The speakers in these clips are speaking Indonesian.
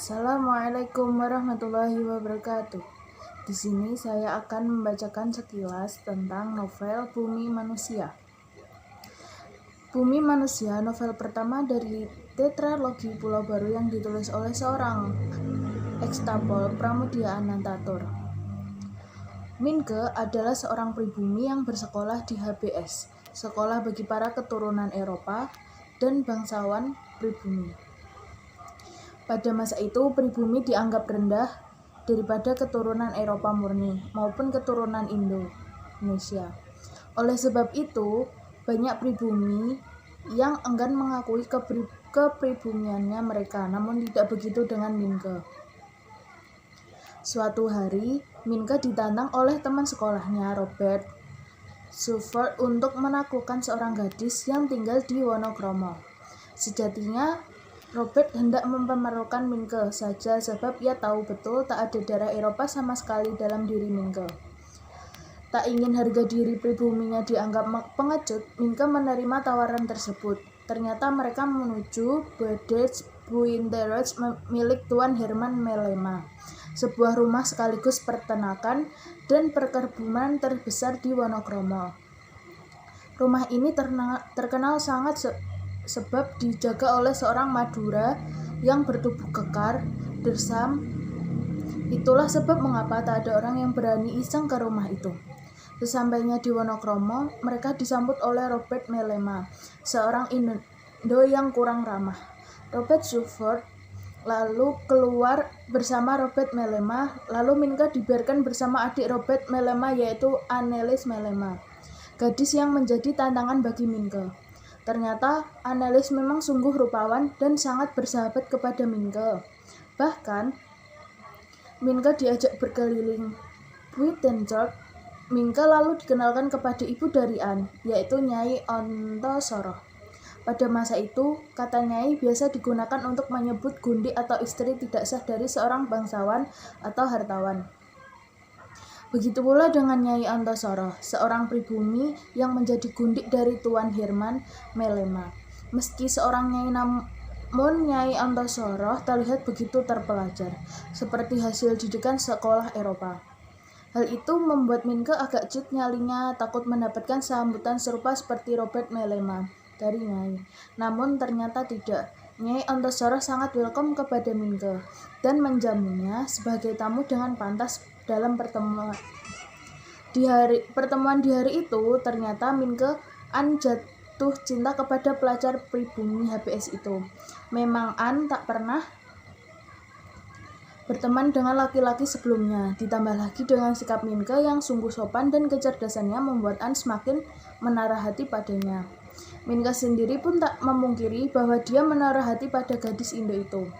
Assalamualaikum warahmatullahi wabarakatuh. Di sini saya akan membacakan sekilas tentang novel Bumi Manusia. Bumi Manusia, novel pertama dari tetralogi Pulau Baru yang ditulis oleh seorang ekstapol Pramudia Anantatur. Minke adalah seorang pribumi yang bersekolah di HBS, sekolah bagi para keturunan Eropa dan bangsawan pribumi. Pada masa itu, pribumi dianggap rendah daripada keturunan Eropa murni maupun keturunan Indonesia. Oleh sebab itu, banyak pribumi yang enggan mengakui kepribumiannya mereka, namun tidak begitu dengan Minke. Suatu hari, Minke ditantang oleh teman sekolahnya, Robert Suffolk, untuk menaklukkan seorang gadis yang tinggal di Wonokromo. Sejatinya, Robert hendak mempermalukan Minke saja sebab ia tahu betul tak ada darah Eropa sama sekali dalam diri Minke. Tak ingin harga diri pribuminya dianggap pengecut, Minke menerima tawaran tersebut. Ternyata mereka menuju Bodes Buinterweg milik Tuan Herman Melema, sebuah rumah sekaligus peternakan dan perkebunan terbesar di Wonokromo. Rumah ini terkenal sangat sebab dijaga oleh seorang Madura yang bertubuh kekar, dersam. Itulah sebab mengapa tak ada orang yang berani iseng ke rumah itu. Sesampainya di Wonokromo, mereka disambut oleh Robert Melema, seorang Indo yang kurang ramah. Robert Suffolk lalu keluar bersama Robert Melema, lalu Minke dibiarkan bersama adik Robert Melema yaitu Annelies Melema, gadis yang menjadi tantangan bagi Minke. Ternyata Annelies memang sungguh rupawan dan sangat bersahabat kepada Minke. Bahkan, Minke diajak berkeliling Buitenzorg. Minke lalu dikenalkan kepada ibu dari Anne, yaitu Nyai Ontosoroh. Pada masa itu, kata Nyai biasa digunakan untuk menyebut gundik atau istri tidak sah dari seorang bangsawan atau hartawan. Begitu pula dengan Nyai Ontosoroh, seorang pribumi yang menjadi gundik dari Tuan Herman Melema. Meski seorang nyai, namun Nyai Ontosoroh terlihat begitu terpelajar, seperti hasil didikan sekolah Eropa. Hal itu membuat Minke agak cut nyalinya, takut mendapatkan sambutan serupa seperti Robert Melema dari Nyai. Namun ternyata tidak. Nyai Ontosoroh sangat welcome kepada Minke dan menjamunya sebagai tamu dengan pantas dalam pertemuan. Di hari itu, ternyata Minke An jatuh cinta kepada pelajar pribumi HBS itu. Memang An tak pernah berteman dengan laki-laki sebelumnya. Ditambah lagi dengan sikap Minke yang sungguh sopan dan kecerdasannya membuat An semakin menaruh hati padanya. Minke sendiri pun tak memungkiri bahwa dia menaruh hati pada gadis Indo itu.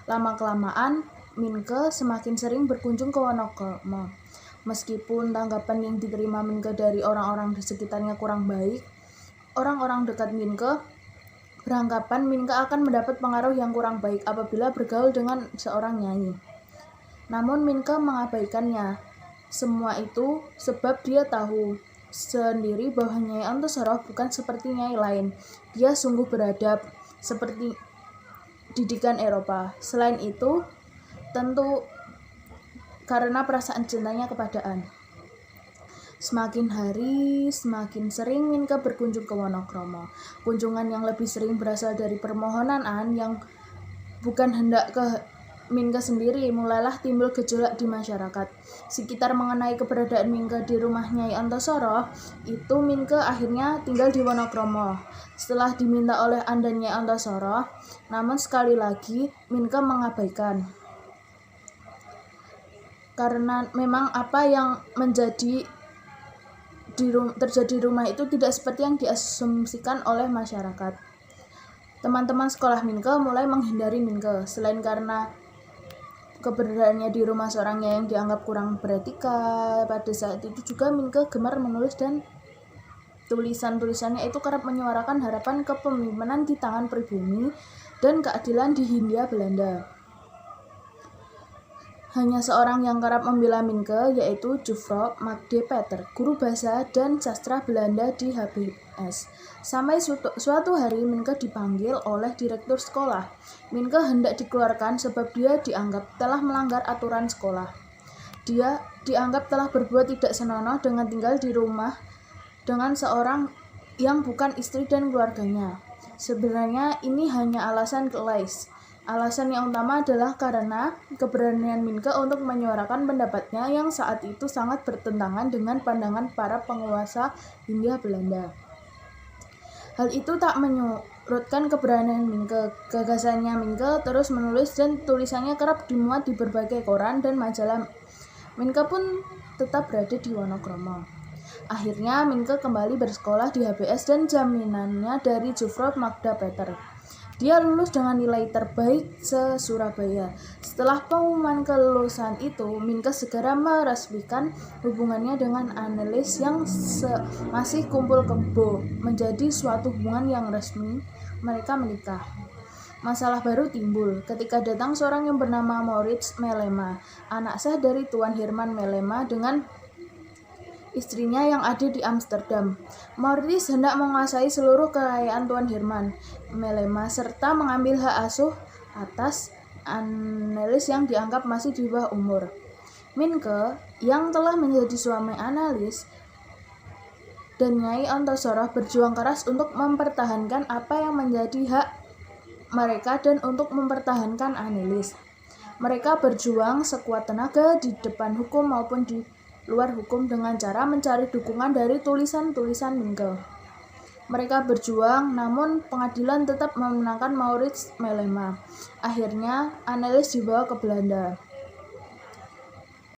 Lama-kelamaan, Minke semakin sering berkunjung ke Wonokromo. Meskipun tanggapan yang diterima Minke dari orang-orang di sekitarnya kurang baik, orang-orang dekat Minke beranggapan Minke akan mendapat pengaruh yang kurang baik apabila bergaul dengan seorang nyai. Namun Minke mengabaikannya. Semua itu sebab dia tahu sendiri bahwa Nyai Ontosoroh bukan seperti nyai lain. Dia sungguh beradab, seperti didikan Eropa. Selain itu, tentu karena perasaan cintanya kepada An. Semakin hari, semakin sering Minke berkunjung ke Wonokromo. Kunjungan yang lebih sering berasal dari permohonan An yang bukan hendak ke Minke sendiri. Mulailah timbul gejolak di masyarakat sekitar mengenai keberadaan Minke di rumah Nyai Ontosoroh. Itu Minke akhirnya tinggal di Wonokromo setelah diminta oleh An dan Nyai Ontosoroh. Namun sekali lagi Minke mengabaikan. Karena memang apa yang terjadi di rumah itu tidak seperti yang diasumsikan oleh masyarakat. Teman-teman sekolah Minke mulai menghindari Minke, selain karena keberadaannya di rumah seorang yang dianggap kurang beretika. Pada saat itu juga Minke gemar menulis dan tulisan-tulisannya itu kerap menyuarakan harapan kepemimpinan di tangan pribumi dan keadilan di Hindia Belanda. hanya seorang yang kerap membela Minke, yaitu Juffrouw Magde-Peter, guru bahasa dan sastra Belanda di HBS. Sampai suatu hari Minke dipanggil oleh direktur sekolah. Minke hendak dikeluarkan sebab dia dianggap telah melanggar aturan sekolah. Dia dianggap telah berbuat tidak senonoh dengan tinggal di rumah dengan seorang yang bukan istri dan keluarganya. Sebenarnya ini hanya alasan Kleist. Alasan yang utama adalah karena keberanian Minke untuk menyuarakan pendapatnya yang saat itu sangat bertentangan dengan pandangan para penguasa Hindia Belanda. Hal itu tak menyurutkan keberanian Minke. Gagasannya Minke terus menulis dan tulisannya kerap dimuat di berbagai koran dan majalah. Minke pun tetap berada di Wonokromo. Akhirnya Minke kembali bersekolah di HBS dan jaminannya dari Juffrouw Magde-Peter. Dia lulus dengan nilai terbaik se-Surabaya. Setelah pengumuman kelulusan itu, Minke segera meresmikan hubungannya dengan Annelies yang masih kumpul kebo. Menjadi suatu hubungan yang resmi, mereka menikah. Masalah baru timbul ketika datang seorang yang bernama Maurits Mellema, anak sah dari Tuan Herman Mellema dengan istrinya yang ada di Amsterdam. Maurits hendak menguasai seluruh kekayaan Tuan Herman Mellema serta mengambil hak asuh atas Annelies yang dianggap masih di bawah umur. Minke yang telah menjadi suami Annelies dan Nyai Ontosoroh berjuang keras untuk mempertahankan apa yang menjadi hak mereka dan untuk mempertahankan Annelies. Mereka berjuang sekuat tenaga di depan hukum maupun di luar hukum dengan cara mencari dukungan dari tulisan-tulisan Minke. Mereka berjuang, namun pengadilan tetap memenangkan Maurits Mellema. Akhirnya, Annelies dibawa ke Belanda.